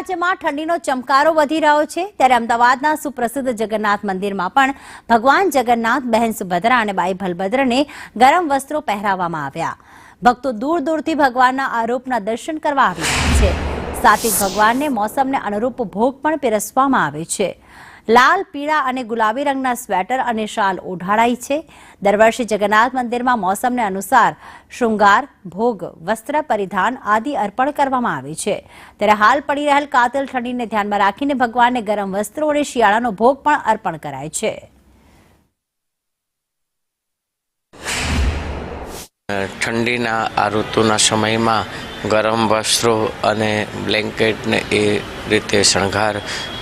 રાજ્યમાં ઠંડીનો ચમકારો વધી રહ્યો છે ત્યારે અમદાવાદના સુપ્રસિદ્ધ જગન્નાથ મંદિરમાં પણ ભગવાન જગન્નાથ, બહેન સુભદ્રા અને બાઈ બલભદ્રને ગરમ વસ્ત્રો પહેરાવવામાં આવ્યા। ભક્તો દૂર દૂરથી ભગવાનના આ રૂપના દર્શન કરવા આવી રહ્યા છે। સાથે ભગવાનને મોસમને અનુરૂપ ભોગ પણ પીરસવામાં આવે છે। લાલ, પીળા અને ગુલાબી રંગના સ્વેટર અને શાલ ઓઢાડાઈ છે। દર વર્ષે જગન્નાથ મંદિરમાં મોસમને અનુસાર શૃંગાર, ભોગ, વસ્ત્ર પરિધાન આદિ અર્પણ કરવામાં આવે છે। ત્યારે હાલ પડી રહેલ કાતિલ ઠંડીને ધ્યાનમાં રાખીને ભગવાનને ગરમ વસ્ત્રો અને શિયાળાનો ભોગ પણ અર્પણ કરાય છે। ઠંડીના આ ઋતુના સમયમાં ગરમ વસ્ત્રો અને બ્લેન્કેટને એ રીતે શણગાર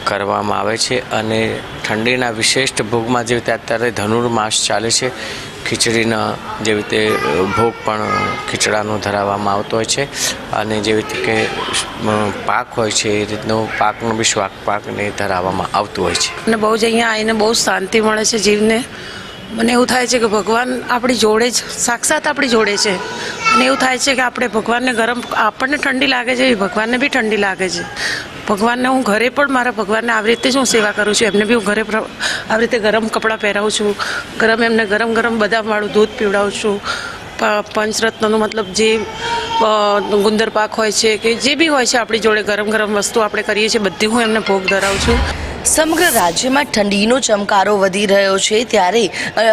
કરવામાં આવે છે અને ઠંડીના વિશિષ્ટ ભોગમાં જેવી રીતે અત્યારે ધનુર્માસ ચાલે છે, ખીચડીના જેવી રીતે ભોગ પણ ખીચડાનો ધરાવવામાં આવતો હોય છે અને જેવી રીતે કે પાક હોય છે એ રીતનો પાકનો બી શ્વાક પાકને ધરાવવામાં આવતું હોય છે અને બહુ જ અહીંયા આવીને બહુ શાંતિ મળે છે જીવને। મને એવું થાય છે કે ભગવાન આપણી જોડે જ સાક્ષાત આપણી જોડે છે અને એવું થાય છે કે આપણે ભગવાનને ગરમ, આપણને ઠંડી લાગે છે, ભગવાનને બી ઠંડી લાગે છે। ભગવાનને હું ઘરે પણ મારા ભગવાનને આવી રીતે જ હું સેવા કરું છું। એમને બી હું ઘરે આવી રીતે ગરમ કપડાં પહેરાવું છું, એમને ગરમ ગરમ બદામવાળું દૂધ પીવડાવું છું। પંચરત્નનું મતલબ જે ગુંદર પાક હોય છે કે જે બી હોય છે આપણી જોડે ગરમ ગરમ વસ્તુ આપણે કરીએ છીએ બધી હું એમને ભોગ ધરાવું છું। સમગ્ર રાજ્યમાં ઠંડીનો ચમકારો વધી રહ્યો છે ત્યારે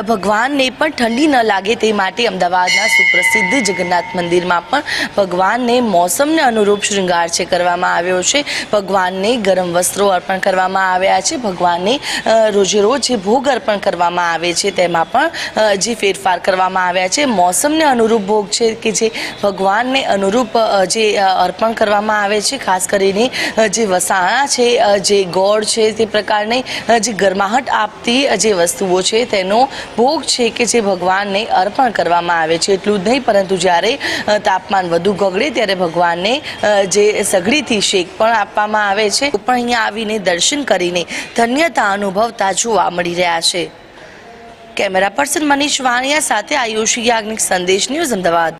ભગવાનને પણ ઠંડી ન લાગે તે માટે અમદાવાદના સુપ્રસિદ્ધ જગન્નાથ મંદિરમાં પણ ભગવાનને મોસમને અનુરૂપ શૃંગાર છે કરવામાં આવ્યો છે। ભગવાનને ગરમ વસ્ત્રો અર્પણ કરવામાં આવ્યા છે। ભગવાનને રોજે રોજ જે ભોગ અર્પણ કરવામાં આવે છે તેમાં પણ જે ફેરફાર કરવામાં આવ્યા છે। મોસમને અનુરૂપ ભોગ છે કે જે ભગવાનને અનુરૂપ જે અર્પણ કરવામાં આવે છે, ખાસ કરીને જે વસાણા છે, જે ગોળ છે, તે પ્રકારની જે ગરમાહટ આપતી જે વસ્તુઓ છે તેનો ભોગ છે કે જે ભગવાનને અર્પણ કરવામાં આવે છે। એટલું જ નહીં પરંતુ જ્યારે તાપમાન વધુ ગગડે ત્યારે ભગવાનને જે સગડીથી શેક પણ આપવામાં આવે છે। પણ અહીંયા આવીને દર્શન કરીને ધન્યતા અનુભવતા જોવા મળી રહ્યા છે। કેમેરા પર્સન મનીષ વાણિયા સાથે આયુષી યાજ્ઞિક, સંદેશ ન્યૂઝ, અમદાવાદ।